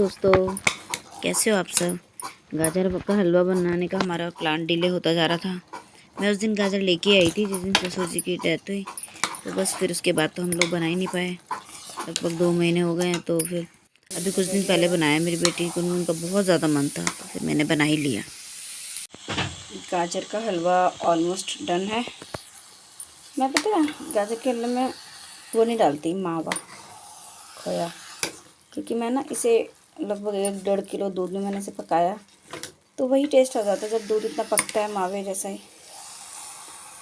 दोस्तों, कैसे हो आप सब। गाजर का हलवा बनाने का हमारा प्लान डिले होता जा रहा था। मैं उस दिन गाजर लेके आई थी जिस दिन ससुर जी की डेथ हुई, तो बस फिर उसके बाद तो हम लोग बना ही नहीं पाए। लगभग 2 महीने हो गए हैं, तो फिर अभी कुछ दिन पहले बनाया। मेरी बेटी को उनका बहुत ज़्यादा मन था, तो फिर मैंने बना ही लिया। गाजर का हलवा ऑलमोस्ट डन है। मैं पता है गाजर के हलवे में वो नहीं डालती, मावा खोया, क्योंकि मैं ना इसे लगभग 1-1.5 किलो दूध में मैंने इसे पकाया, तो वही टेस्ट आ जाता है जब दूध इतना पकता है मावे जैसा ही।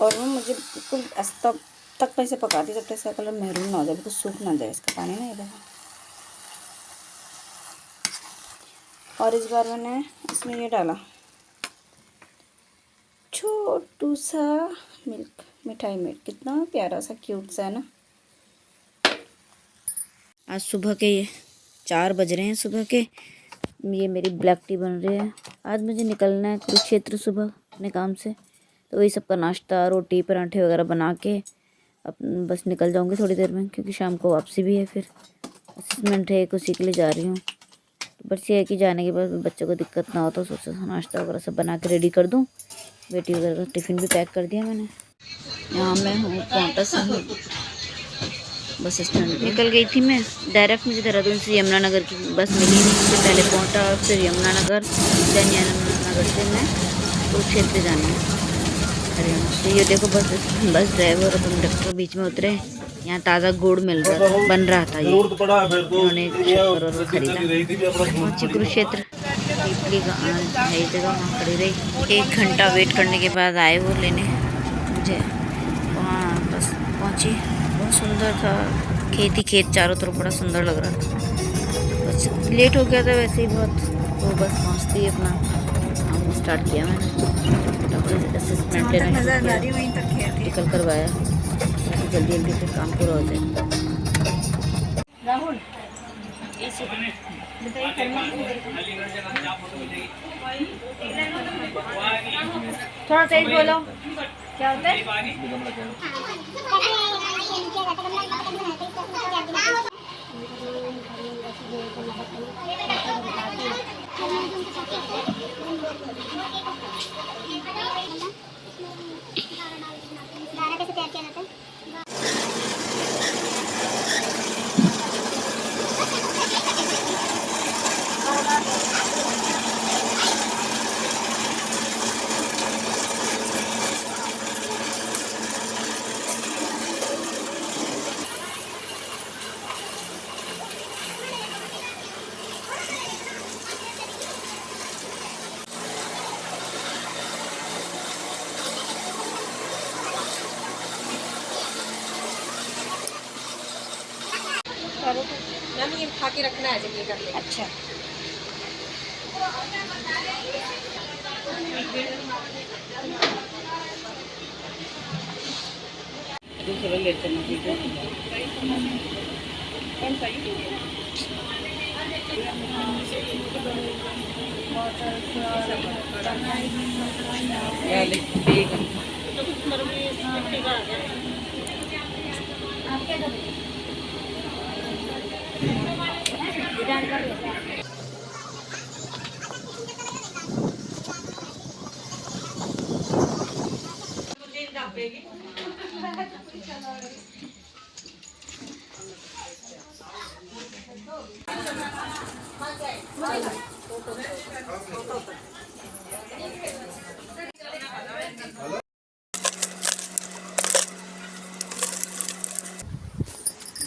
और वो मुझे बिल्कुल तब तक मैं इसे पकाती जब तक इसका कलर महरून ना हो जाए, बिल्कुल सूख ना जाए इसका पानी ना। ये देखो, और इस बार मैंने इसमें ये डाला छोटू सा मिल्क, मिठाई मिल्क। कितना प्यारा सा क्यूट सा है ना। आज सुबह के 4 बज रहे हैं सुबह के। ये मेरी ब्लैक टी बन रही है। आज मुझे निकलना है कुरुक्षेत्र सुबह अपने काम से, तो वही सबका नाश्ता, रोटी, पराठे वगैरह बना के बस निकल जाऊंगी थोड़ी देर में, क्योंकि शाम को वापसी भी है। फिर असेसमेंट है, उसी के लिए जा रही हूँ। तो बस ये है कि जाने के बाद बच्चों को दिक्कत ना हो, तो सोचा नाश्ता वगैरह सब बना के रेडी कर दूँ। बेटी वगैरह का टिफ़िन भी पैक कर दिया मैंने। यहाँ मैं हूँ पौंटा साहिब बस स्टैंड। निकल गई थी मैं डायरेक्ट। मुझे देहरादून से यमुनानगर की बस मिली नहीं, उससे पहले पहुंचा, फिर यमुनानगर, देन यमुनानगर से मैं कुरुक्षेत्र जाना है हरियाणा से। ये देखो बस ड्राइवर और कंडक्टर बीच में उतरे। यहाँ ताज़ा गुड़ मिल रहा था, बन रहा था। ये उन्होंने शक्कर और खरीदा। पहुँची कुरुक्षेत्र, पीपली का है जगह, वहाँ खड़ी रही। 1 घंटा वेट करने के बाद आए वो लेने मुझे। वहाँ बस पहुँची, बहुत सुंदर था। खेत ही खेत चारों तरफ, बड़ा सुंदर लग रहा था। बस लेट हो गया था वैसे ही बहुत, तो बस पहुँचते ही अपना काम स्टार्ट किया मैंने। असेसमेंट लेना निकल करवाया, ताकि जल्दी जल्दी फिर काम पूरा हो जाए। राहुल थोड़ा तेज बोलो, क्या होता है। कैसे तैयार किया जाता है। मैम ये खा के रखना है जब ये कर ले। अच्छा, दूसरा लेते हैं ठीक है। कौन सा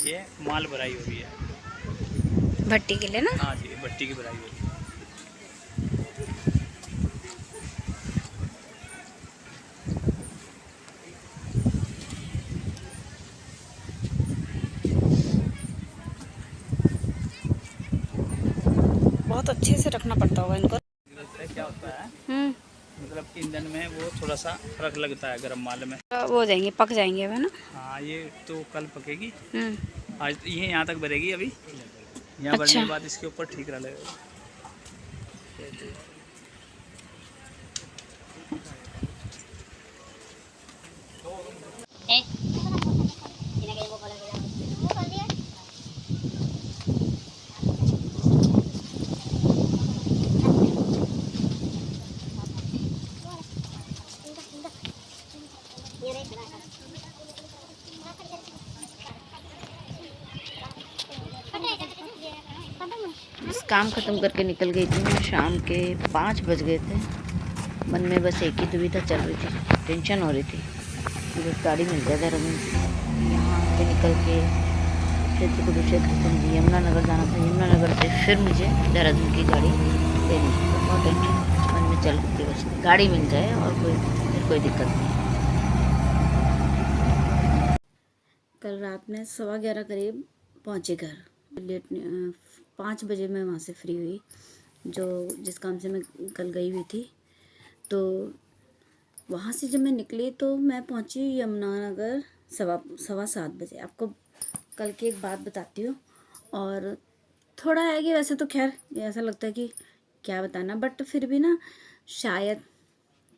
ये माल भराई हो रही है भट्टी के लिए ना। हाँ जी, भट्टी की भराई हो रही है। बहुत अच्छे से रखना पड़ता होगा इनको। क्या होता है मतलब ईंधन में वो थोड़ा सा फर्क लगता है गर्म माल में। वो हो जाएंगे, पक जाएंगे है ना। हाँ, ये तो कल पकेगी। आज अच्छा। ये यहाँ तक भरेगी, अभी यहाँ भरने के बाद इसके ऊपर ठीक रहेगा। काम ख़त्म करके निकल गई थी मैं, शाम के 5 बज गए थे। मन में बस एक ही दुविधा चल रही थी, टेंशन हो रही थी कि बस गाड़ी मिल जाए देहरादून से। यहाँ से निकल के क्षेत्र कुरुक्षेत्र से मुझे यमुनानगर जाना था, यमुनानगर से फिर मुझे देहरादून की गाड़ी लेनी थी। तो बहुत टेंशन मन में चल रही थी, बस गाड़ी मिल जाए और फिर कोई दिक्कत नहीं। कल रात में 11:15 करीब पहुँचे घर। लेट 5 बजे मैं वहाँ से फ्री हुई, जो जिस काम से मैं कल गई हुई थी। तो वहाँ से जब मैं निकली तो मैं पहुँची यमुनानगर 7:15 बजे। आपको कल की एक बात बताती हूँ, और थोड़ा है कि वैसे तो खैर ऐसा लगता है कि क्या बताना, बट फिर भी ना शायद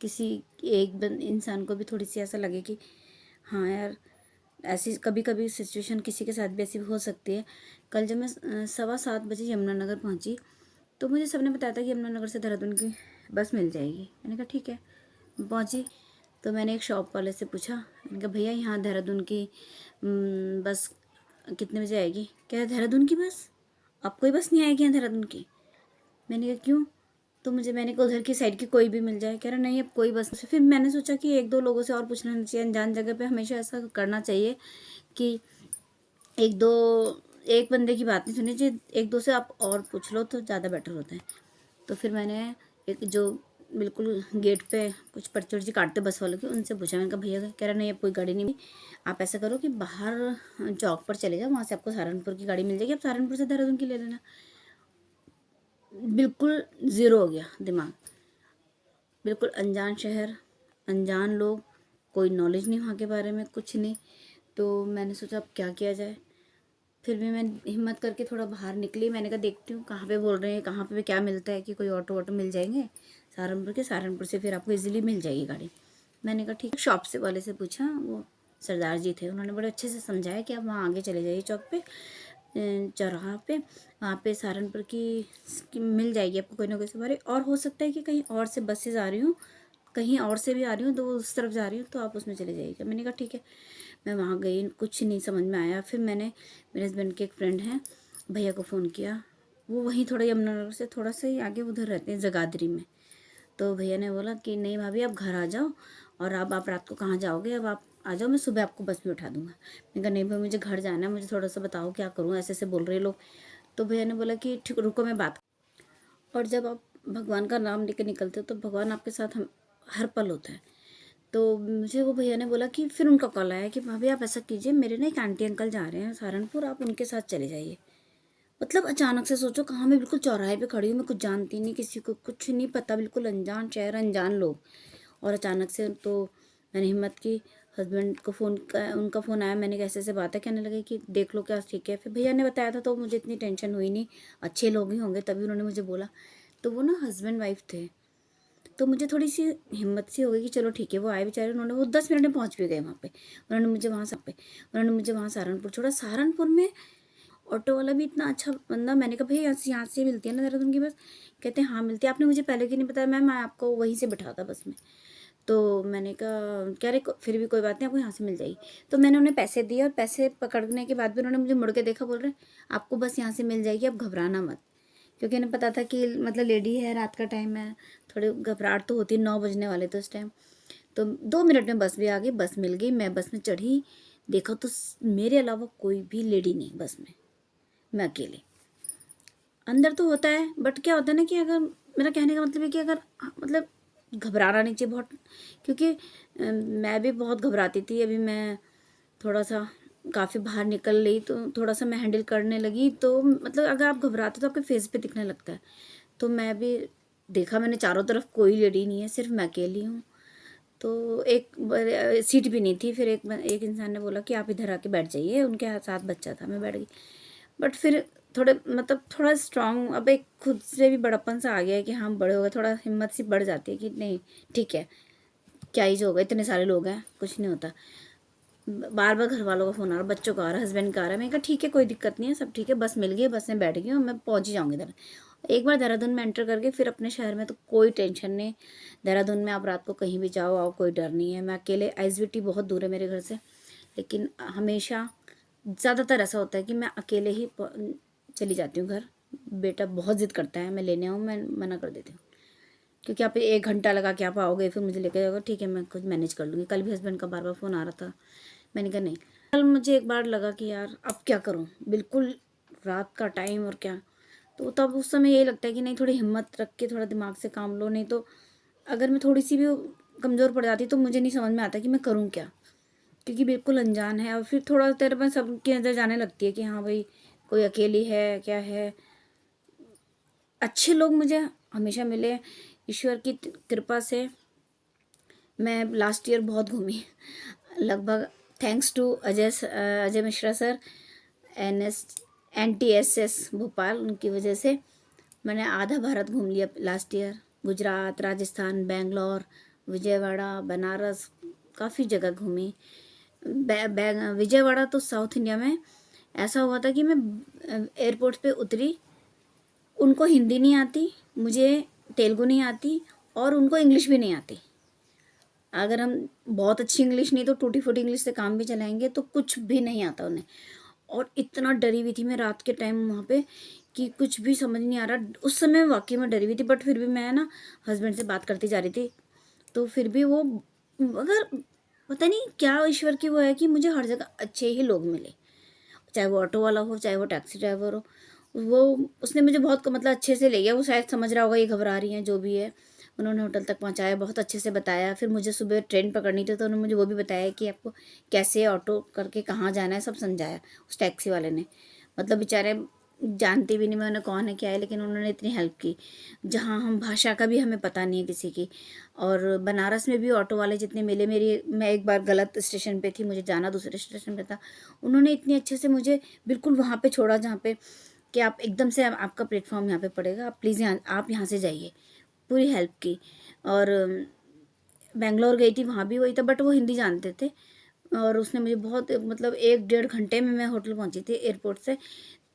किसी एक इंसान को भी थोड़ी सी ऐसा लगे कि हाँ यार, ऐसी कभी कभी सिचुएशन किसी के साथ भी ऐसी हो सकती है। कल जब मैं 7:15 बजे यमुनानगर पहुंची तो मुझे सबने बताया था कि यमुनानगर से देहरादून की बस मिल जाएगी। मैंने कहा ठीक है। पहुंची तो मैंने एक शॉप वाले से पूछा, मैंने कहा भैया यहाँ देहरादून की बस कितने बजे आएगी? कह रहा देहरादून की बस? अब कोई बस नहीं आएगी यहाँ देहरादून की? मैंने कहा क्यों? तो मैंने कहा उधर की साइड की कोई भी मिल जाए। कह रहा नहीं अब कोई बस। फिर मैंने सोचा कि 1-2 लोगों से और पूछना चाहिए, अनजान जगह पे हमेशा ऐसा करना चाहिए कि एक बंदे की बात नहीं सुननी चाहिए, 1-2 से आप और पूछ लो तो ज़्यादा बेटर होता है। तो फिर मैंने एक जो बिल्कुल गेट पे कुछ पर्ची वर्ची काटते बस वालों की, उनसे पूछा। मैंने कहा भैया, कह रहा नहीं अब कोई गाड़ी नहीं, आप ऐसा करो कि बाहर चौक पर चले जाओ, वहाँ से आपको सहारनपुर की गाड़ी मिल जाएगी, आप सहारनपुर से देहरादून की ले लेना। बिल्कुल ज़ीरो हो गया दिमाग, बिल्कुल अनजान शहर, अनजान लोग, कोई नॉलेज नहीं वहाँ के बारे में, कुछ नहीं। तो मैंने सोचा अब क्या किया जाए। फिर भी मैं हिम्मत करके थोड़ा बाहर निकली। मैंने कहा देखती हूँ कहाँ पे बोल रहे हैं, कहाँ पे क्या मिलता है, कि कोई ऑटो वाटो मिल जाएंगे सहारनपुर से फिर आपको इजीली मिल जाएगी गाड़ी। मैंने कहा ठीक। शॉप से वाले से पूछा, वो सरदार जी थे, उन्होंने बड़े अच्छे से समझाया कि आप वहाँ आगे चले जाइए चौक पे, चौराहा पे, वहाँ पे सहारनपुर की मिल जाएगी आपको कोई ना कोई सवारी। और हो सकता है कि कहीं और से बसेज आ रही हूँ, कहीं और से भी आ रही हूँ, तो उस तरफ जा रही हूँ, तो आप उसमें चले जाइएगा। मैंने कहा ठीक है। मैं वहाँ गई, कुछ नहीं समझ में आया। फिर मैंने मेरे हस्बैंड के एक फ्रेंड हैं, भैया को फ़ोन किया। वो वहीं थोड़ा यमुनानगर से थोड़ा सा ही आगे उधर रहते हैं, जगाधरी में। तो भैया ने बोला कि नहीं भाभी, आप घर आ जाओ, और अब आप रात को कहाँ जाओगे, अब आप आ जाओ, मैं सुबह आपको बस में उठा दूँगा। मैंने कहा नहीं भाई, मुझे घर जाना है, मुझे थोड़ा सा बताओ क्या करूँ, ऐसे ऐसे बोल रहे लोग। तो भैया ने बोला कि ठीक, रुको मैं बात। और जब आप भगवान का नाम लेकर निकलते हो तो भगवान आपके साथ हम हर पल होता है। तो मुझे वो भैया ने बोला कि फिर उनका कॉल आया कि भाभी आप ऐसा कीजिए, मेरे ना एक आंटी अंकल जा रहे हैं सहारनपुर, आप उनके साथ चले जाइए। मतलब अचानक से सोचो, कहाँ मैं बिल्कुल चौराहे पे खड़ी हूँ, मैं कुछ जानती नहीं, किसी को कुछ नहीं पता, बिल्कुल अनजान शहर, अनजान लोग। और अचानक से तो मैंने हिम्मत की, हस्बैंड को उनका फ़ोन आया। मैंने कैसे से बातें कहने लगी कि देख लो क्या ठीक है। फिर भैया ने बताया था तो मुझे इतनी टेंशन हुई नहीं, अच्छे लोग ही होंगे तभी उन्होंने मुझे बोला। तो वो ना हस्बैंड वाइफ थे, तो मुझे थोड़ी सी हिम्मत सी हो गई कि चलो ठीक है। वो आए बेचारे, उन्होंने वो 10 मिनट में पहुंच भी गए वहाँ पे। उन्होंने मुझे वहाँ सहारनपुर छोड़ा। सहारनपुर में ऑटो वाला भी इतना अच्छा बंदा। मैंने कहा भैया यहाँ से मिलती है ना देहरादून की बस? कहते हैं हाँ मिलती है। आपने मुझे पहले क्यों नहीं बताया? मैम मैं आपको वहीं से बिठाता बस में। तो मैंने कहा कह रहे फिर भी कोई बात नहीं, आपको यहाँ से मिल जाएगी। तो मैंने उन्हें पैसे दिए, और पैसे पकड़ने के बाद भी उन्होंने मुझे मुड़ के देखा, बोल रहे आपको बस यहाँ से मिल जाएगी, आप घबराना मत। क्योंकि उन्हें पता था कि मतलब लेडी है, रात का टाइम है, थोड़ी घबराहट तो होती है। 9 बजने वाले थे उस टाइम। तो 2 मिनट में बस भी आ गई, बस मिल गई। मैं बस में चढ़ी, देखा तो मेरे अलावा कोई भी लेडी नहीं बस में, मैं अकेले। अंदर तो होता है, बट क्या होता है ना कि अगर, मेरा कहने का मतलब है कि अगर मतलब घबराना नहीं चाहिए बहुत, क्योंकि मैं भी बहुत घबराती थी। अभी मैं थोड़ा सा काफ़ी बाहर निकल रही तो थोड़ा सा मैं हैंडल करने लगी। तो मतलब अगर आप घबराते तो आपके फेस पे दिखने लगता है। तो मैं भी देखा, मैंने चारों तरफ कोई लेडी नहीं है, सिर्फ मैं अकेली हूँ। तो एक सीट भी नहीं थी। फिर एक इंसान ने बोला कि आप इधर आके बैठ जाइए, उनके साथ बच्चा था। मैं बैठ गई, बट फिर थोड़े मतलब थोड़ा स्ट्रांग, अब एक खुद से भी बड़प्पन सा आ गया है कि हाँ बड़े हो गए, थोड़ा हिम्मत सी बढ़ जाती है कि नहीं ठीक है, क्या ही होगा, इतने सारे लोग हैं, कुछ नहीं होता। बार बार घर वालों का फ़ोन आ रहा, बच्चों का आ रहा, हस्बैंड का आ रहा है। मैंने कहा ठीक है, कोई दिक्कत नहीं है, सब ठीक है, बस मिल गई, बस में बैठ गई हूँ, मैं पहुँच ही जाऊँगी इधर। एक बार देहरादून में एंटर करके फिर अपने शहर में तो कोई टेंशन नहीं। देहरादून में आप रात को कहीं भी जाओ आओ, कोई डर नहीं है। मैं अकेले, आइसबीटी बहुत दूर है मेरे घर से, लेकिन हमेशा ज़्यादातर ऐसा होता है कि मैं अकेले ही चली जाती हूँ घर, बेटा बहुत ज़िद करता है मैं लेने आऊँ, मैं मना कर देती हूँ क्योंकि आप 1 घंटा लगा के आप आओगे फिर मुझे लेकर जाओगे, ठीक है मैं खुद मैनेज कर लूँगी। कल भी हस्बैंड का बार बार फ़ोन आ रहा था, मैंने कहा नहीं। कल मुझे एक बार लगा कि यार अब क्या करूँ, बिल्कुल रात का टाइम और क्या, तो तब उस समय यही लगता है कि नहीं थोड़ी हिम्मत रख के थोड़ा दिमाग से काम लो, नहीं तो अगर मैं थोड़ी सी भी कमज़ोर पड़ जाती तो मुझे नहीं समझ में आता कि मैं करूँ क्या, क्योंकि बिल्कुल अनजान है और फिर थोड़ा देर में सबकी नज़र जाने लगती है कि हाँ भाई कोई अकेली है क्या है। अच्छे लोग मुझे हमेशा मिले ईश्वर की कृपा से। मैं लास्ट ईयर बहुत घूमी लगभग, thanks to Ajay Mishra sir, NTSS Bhopal, उनकी वजह से मैंने आधा भारत घूम लिया लास्ट ईयर। गुजरात, राजस्थान, बेंगलोर, विजयवाड़ा, बनारस, काफ़ी जगह घूमी। विजयवाड़ा तो साउथ इंडिया में ऐसा हुआ था कि मैं एयरपोर्ट पे उतरी, उनको हिंदी नहीं आती, मुझे तेलुगु नहीं आती और उनको इंग्लिश भी नहीं आती। अगर हम बहुत अच्छी इंग्लिश नहीं तो टूटी फूटी इंग्लिश से काम भी चलाएंगे, तो कुछ भी नहीं आता उन्हें। और इतना डरी हुई थी मैं रात के टाइम वहाँ पे कि कुछ भी समझ नहीं आ रहा। उस समय वाकई में डरी हुई थी, बट फिर भी मैं ना हस्बैंड से बात करती जा रही थी, तो फिर भी वो, अगर पता नहीं क्या ईश्वर की वो है कि मुझे हर जगह अच्छे ही लोग मिले, चाहे वो ऑटो वाला हो चाहे वो टैक्सी ड्राइवर हो। वो उसने मुझे बहुत मतलब अच्छे से ले गया, वो शायद समझ रहा होगा ये घबरा रही हैं जो भी है। उन्होंने होटल तक पहुंचाया, बहुत अच्छे से बताया। फिर मुझे सुबह ट्रेन पकड़नी थी तो उन्होंने मुझे वो भी बताया कि आपको कैसे ऑटो करके कहाँ जाना है, सब समझाया उस टैक्सी वाले ने। मतलब बेचारे जानती भी नहीं मैं उन्हें कौन है क्या है, लेकिन उन्होंने इतनी हेल्प की। जहाँ हम भाषा का भी हमें पता नहीं है किसी की। और बनारस में भी ऑटो वाले जितने मिले, मैं एक बार गलत स्टेशन पे थी, मुझे जाना दूसरे स्टेशन पे था, उन्होंने इतनी अच्छे से मुझे बिल्कुल वहाँ पे छोड़ा जहाँ पे कि आप एकदम से आपका प्लेटफॉर्म यहाँ पे पड़ेगा, आप प्लीज़ आप यहाँ से जाइए, पूरी हेल्प की। और बेंगलोर गई थी, वहाँ भी वही था, बट वो हिंदी जानते थे और उसने मुझे बहुत मतलब 1-1.5 घंटे में मैं होटल पहुँची थी एयरपोर्ट से।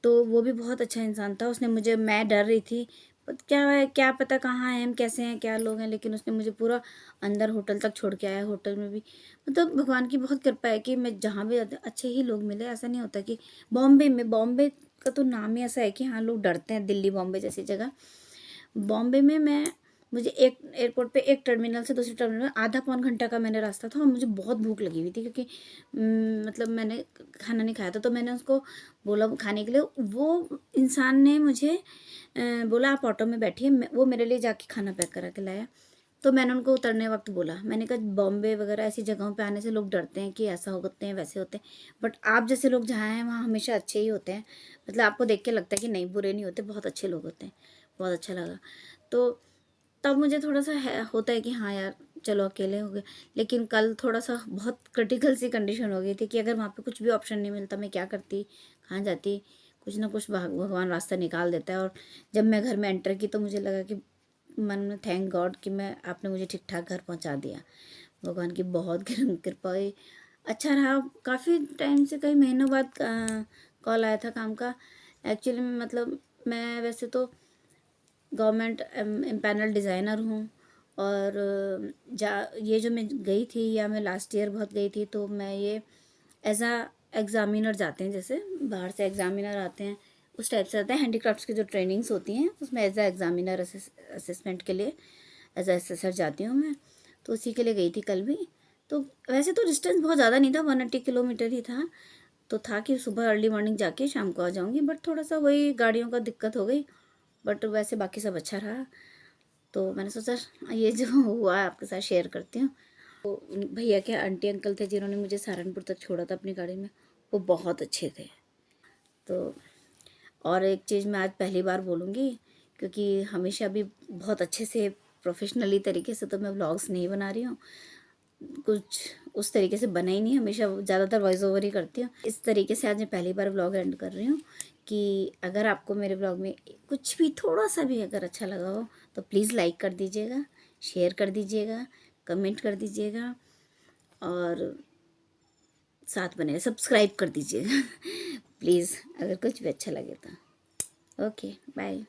तो वो भी बहुत अच्छा इंसान था। उसने मुझे, मैं डर रही थी क्या है क्या पता कहाँ हैं हम, कैसे हैं, क्या लोग हैं, लेकिन उसने मुझे पूरा अंदर होटल तक छोड़ के आया। होटल में भी मतलब भगवान की बहुत कृपा है कि मैं जहाँ भी अच्छे ही लोग मिले। ऐसा नहीं होता कि बॉम्बे का तो नाम ही ऐसा है कि हाँ लोग डरते हैं, दिल्ली बॉम्बे जैसी जगह। बॉम्बे में मुझे एक एयरपोर्ट पे एक टर्मिनल से दूसरे टर्मिनल में आधा पौन घंटा का मैंने रास्ता था और मुझे बहुत भूख लगी हुई थी क्योंकि मतलब मैंने खाना नहीं खाया था। तो मैंने उसको बोला खाने के लिए, वो इंसान ने मुझे बोला आप ऑटो में बैठिए, वो मेरे लिए जाके खाना पैक करा के लाया। तो मैंने उनको उतरने वक्त बोला, मैंने कहा बॉम्बे वगैरह ऐसी जगहों पे आने से लोग डरते हैं कि ऐसा होते हैं वैसे होते हैं, बट आप जैसे लोग जहाँ हैं वहाँ हमेशा अच्छे ही होते हैं। मतलब आपको देख के लगता है कि नहीं बुरे नहीं होते, बहुत अच्छे लोग होते हैं। बहुत अच्छा लगा। तो तब मुझे थोड़ा सा होता है कि हाँ यार चलो अकेले हो गए। लेकिन कल थोड़ा सा बहुत क्रिटिकल सी कंडीशन हो गई थी कि अगर वहाँ पे कुछ भी ऑप्शन नहीं मिलता मैं क्या करती, कहाँ जाती। कुछ ना कुछ भगवान रास्ता निकाल देता है। और जब मैं घर में एंटर की तो मुझे लगा कि मन में थैंक गॉड कि मैं आपने मुझे ठीक ठाक घर पहुँचा दिया। भगवान की बहुत कृपा हुई। अच्छा रहा। काफ़ी टाइम से, कई महीनों बाद कॉल आया था काम का। एक्चुअली मतलब मैं वैसे तो गवर्नमेंट एम्पैनल डिज़ाइनर हूँ। और ये जो मैं गई थी, या मैं लास्ट ईयर बहुत गई थी, तो मैं ये एज आ एग्ज़ामिनर जाते हैं, जैसे बाहर से एग्ज़ामिनर आते हैं उस टाइप से आते हैं। हैंडीक्राफ्ट्स की जो ट्रेनिंग्स होती हैं उसमें एज आ एग्ज़ामिनर असिस्टेंट के लिए एज आ असेसर जाती हूँ मैं। तो उसी के लिए गई थी कल भी। तो वैसे तो डिस्टेंस बहुत ज़्यादा नहीं था, 180 किलोमीटर ही था। तो था कि सुबह अर्ली मॉर्निंग जाके शाम को आ जाऊँगी, बट थोड़ा सा वही गाड़ियों का दिक्कत हो गई। बट वैसे बाकी सब अच्छा रहा। तो मैंने सोचा ये जो हुआ आपके साथ शेयर करती हूँ। तो भैया के आंटी अंकल थे जिन्होंने मुझे सहारनपुर तक छोड़ा था अपनी गाड़ी में, वो बहुत अच्छे थे। तो और एक चीज़ मैं आज पहली बार बोलूँगी, क्योंकि हमेशा भी बहुत अच्छे से प्रोफेशनली तरीके से तो मैं व्लॉग्स नहीं बना रही हूँ, कुछ उस तरीके से बना ही नहीं, हमेशा ज़्यादातर वॉइस ओवर ही करती हूँ। इस तरीके से आज मैं पहली बार व्लॉग एंड कर रही हूँ कि अगर आपको मेरे व्लॉग में कुछ भी थोड़ा सा भी अगर अच्छा लगा हो तो प्लीज़ लाइक कर दीजिएगा, शेयर कर दीजिएगा, कमेंट कर दीजिएगा और साथ बने सब्सक्राइब कर दीजिएगा प्लीज़, अगर कुछ भी अच्छा लगे तो। Okay bye.